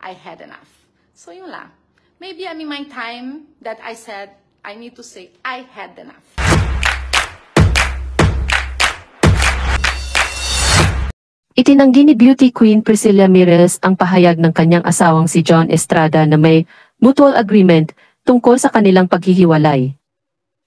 I had enough. So yun lang. Maybe I'm in my time that I said, I need to say, I had enough. Itinanggi ni beauty queen Priscilla Mires ang pahayag ng kanyang asawang si John Estrada na may mutual agreement tungkol sa kanilang paghihiwalay.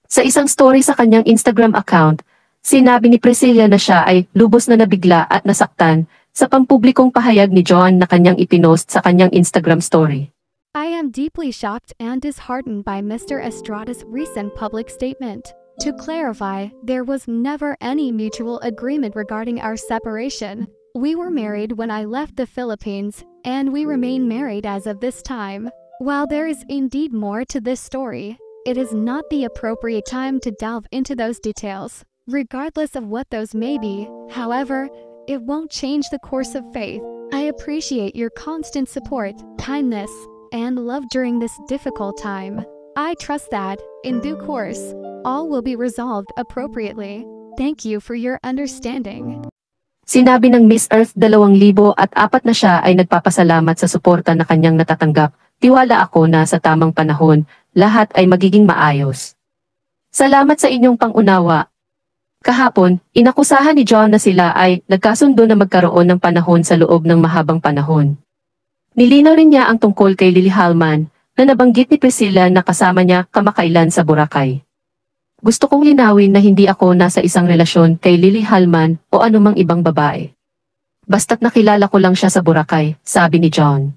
Sa isang story sa kanyang Instagram account, sinabi ni Priscilla na siya ay lubos na nabigla at nasaktan sa pampublikong pahayag ni John na kanyang ipinost sa kanyang Instagram story. I am deeply shocked and disheartened by Mr. Estrada's recent public statement. To clarify, there was never any mutual agreement regarding our separation. We were married when I left the Philippines, and we remain married as of this time. While there is indeed more to this story, it is not the appropriate time to delve into those details. Regardless of what those may be, however, it won't change the course of faith. I appreciate your constant support, kindness, and love during this difficult time. I trust that, in due course, all will be resolved appropriately. Thank you for your understanding. Sinabi ng Miss Earth 2004 na siya ay nagpapasalamat sa suporta na kanyang natatanggap. Tiwala ako na sa tamang panahon, lahat ay magiging maayos. Salamat sa inyong pangunawa. Kahapon, inakusahan ni John na sila ay nagkasundo na magkaroon ng panahon sa loob ng mahabang panahon. Nilinaw rin niya ang tungkol kay Lily Halman na nabanggit ni Priscilla na kasama niya kamakailan sa Boracay. Gusto kong linawin na hindi ako nasa isang relasyon kay Lily Halman o anumang ibang babae. Basta't nakilala ko lang siya sa Boracay, sabi ni John.